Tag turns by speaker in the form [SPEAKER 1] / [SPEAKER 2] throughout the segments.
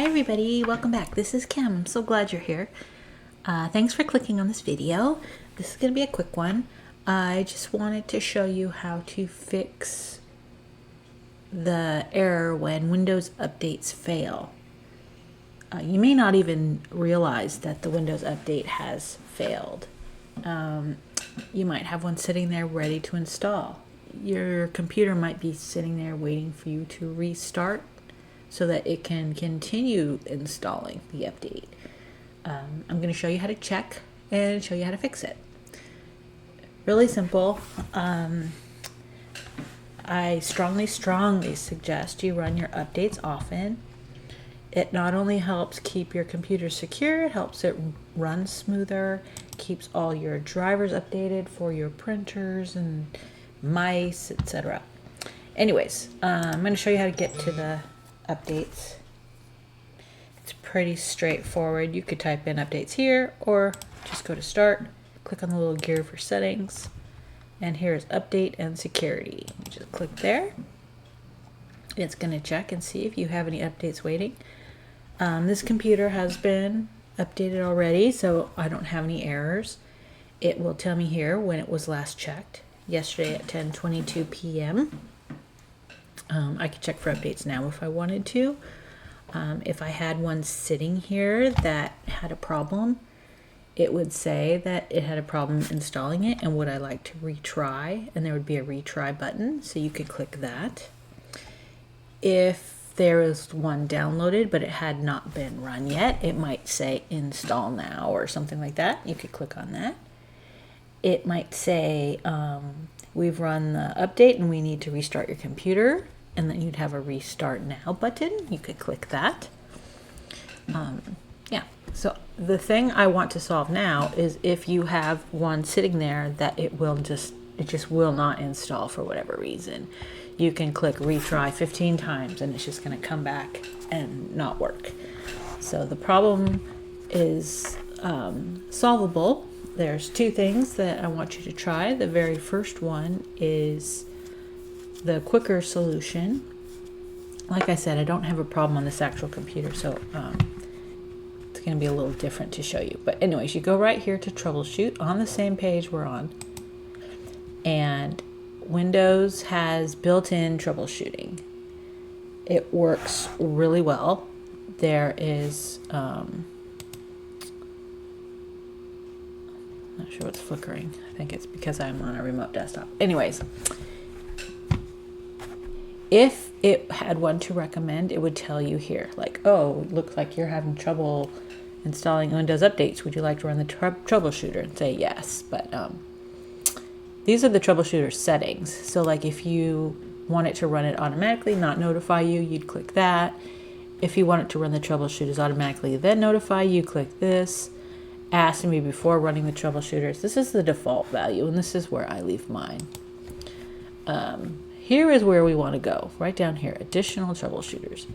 [SPEAKER 1] Hi everybody, welcome back. This is Kim. I'm so glad you're here. Thanks for clicking on this video. This is going to be a quick one. I just wanted to show you how to fix the error when Windows updates fail. You may not even realize that the Windows update has failed. You might have one sitting there ready to install. Your computer might be sitting there waiting for you to restart so that it can continue installing the update. I'm going to show you how to check and show you how to fix it. Really simple. I strongly suggest you run your updates often. It not only helps keep your computer secure, it helps it run smoother, keeps all your drivers updated for your printers and mice, etc. Anyways, I'm going to show you how to get to the updates. It's pretty straightforward. You could type in updates here or just go to start, click on the little gear for settings, and here's update and security. You just click there. It's going to check and see if you have any updates waiting. This computer has been updated already, so I don't have any errors. It will tell me here when it was last checked, yesterday at 10:22 p.m. I could check for updates now if I wanted to. If I had one sitting here that had a problem, it would say that it had a problem installing it and would I like to retry, and there would be a retry button, so you could click that. If there was one downloaded but it had not been run yet, it might say install now or something like that. You could click on that. It might say we've run the update and we need to restart your computer, and then you'd have a restart now button. You could click that. Yeah, so the thing I want to solve now is if you have one sitting there that it just will not install for whatever reason. You can click retry 15 times and it's just going to come back and not work. So the problem is solvable. There's two things that I want you to try. The very first one is the quicker solution. Like I said, I don't have a problem on this actual computer, so it's going to be a little different to show you. But anyways, you go right here to troubleshoot on the same page we're on. And Windows has built-in troubleshooting. It works really well. There is not sure what's flickering. I think it's because I'm on a remote desktop. Anyways, if it had one to recommend, it would tell you here, like, oh, looks like you're having trouble installing Windows updates. Would you like to run the troubleshooter? And say yes. But these are the troubleshooter settings. So like if you want it to run it automatically, not notify you, you'd click that. If you want it to run the troubleshooters automatically, then notify you, click this. Ask me before running the troubleshooters. This is the default value, and this is where I leave mine. Here is where we want to go, right down here, additional troubleshooters.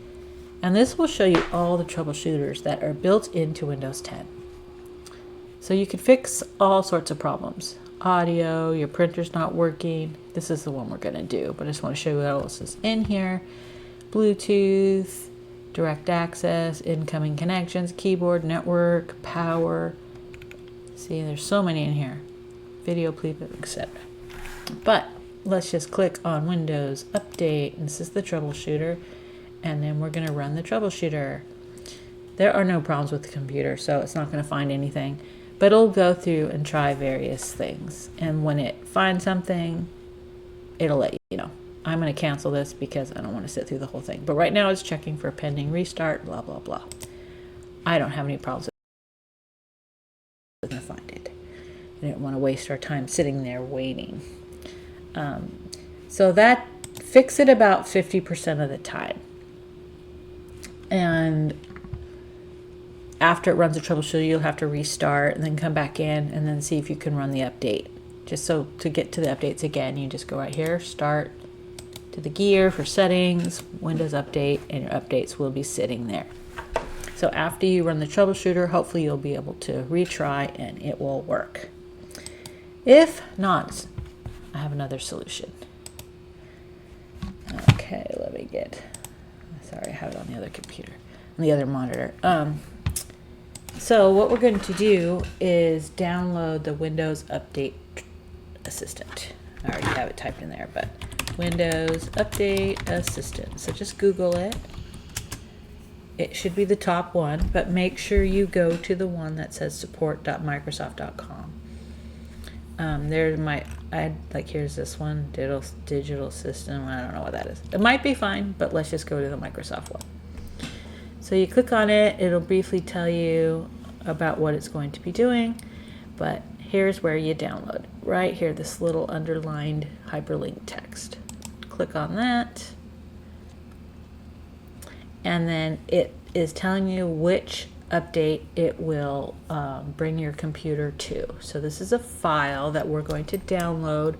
[SPEAKER 1] And this will show you all the troubleshooters that are built into Windows 10. So you can fix all sorts of problems. Audio, your printer's not working. This is the one we're going to do, but I just want to show you what else is in here. Bluetooth, direct access, incoming connections, keyboard, network, power. See, there's so many in here. Video, playback, etc. But let's just click on Windows Update. And this is the troubleshooter. And then we're going to run the troubleshooter. There are no problems with the computer, so it's not going to find anything. But it'll go through and try various things. And when it finds something, it'll let you know. I'm going to cancel this because I don't want to sit through the whole thing. But right now it's checking for a pending restart, blah, blah, blah. I don't have any problems with it. Find it. I didn't want to waste our time sitting there waiting. So that fix it about 50% of the time. And after it runs the troubleshooter, you'll have to restart and then come back in and then see if you can run the update. Just so to get to the updates again, you just go right here, start to the gear for settings, Windows Update, and your updates will be sitting there. So after you run the troubleshooter, hopefully you'll be able to retry and it will work. If not, I have another solution. Okay, let me get, sorry, I have it on the other computer. the other monitor. So what we're going to do is download the Windows Update Assistant. I already have it typed in there, but Windows Update Assistant. So just Google it. It should be the top one, but make sure you go to the one that says support.microsoft.com. Here's this one, digital system. I don't know what that is. It might be fine, but let's just go to the Microsoft one. So you click on it, it'll briefly tell you about what it's going to be doing, but here's where you download. Right here, this little underlined hyperlink text. Click on that, and then it is telling you which update it will bring your computer to. So this is a file that we're going to download,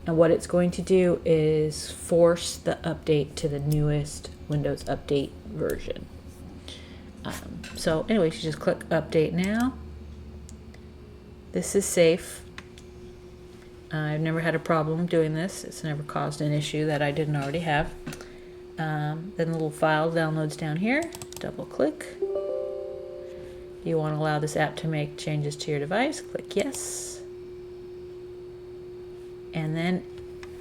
[SPEAKER 1] and what it's going to do is force the update to the newest Windows Update version. So anyways, you just click update now. This is safe. I've never had a problem doing this. It's never caused an issue that I didn't already have. Then the little file downloads down here. Double click. You want to allow this app to make changes to your device. Click yes. And then,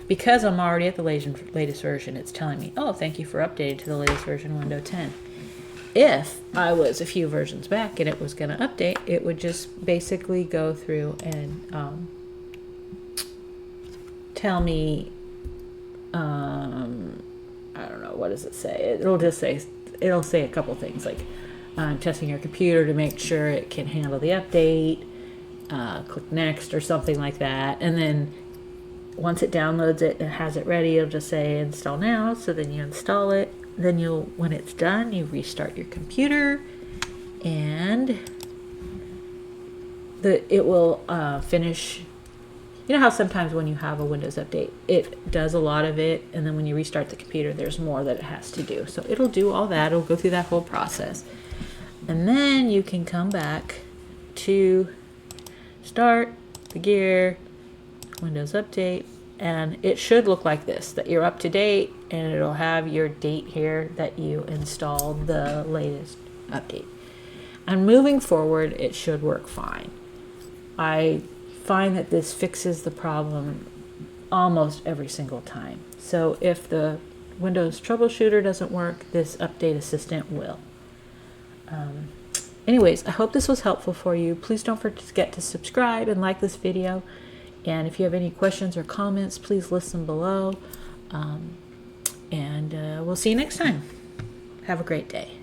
[SPEAKER 1] because I'm already at the latest version, it's telling me, oh, thank you for updating to the latest version, Windows 10. If I was a few versions back and it was going to update, it would just basically go through and tell me, I don't know, what does it say? It'll say a couple things like testing your computer to make sure it can handle the update, click next or something like that. And then once it downloads it and has it ready, it'll just say install now. So then you install it. Then when it's done, you restart your computer, and it will finish. You know how sometimes when you have a Windows update, it does a lot of it, and then when you restart the computer, there's more that it has to do. So it'll do all that. It'll go through that whole process. And then you can come back to start the gear, Windows Update, and it should look like this, that you're up to date, and it'll have your date here that you installed the latest update. And moving forward, it should work fine. I find that this fixes the problem almost every single time. So if the Windows troubleshooter doesn't work, this update assistant will. Anyways, I hope this was helpful for you. Please don't forget to subscribe and like this video. And if you have any questions or comments, please list them below. And we'll see you next time. Have a great day.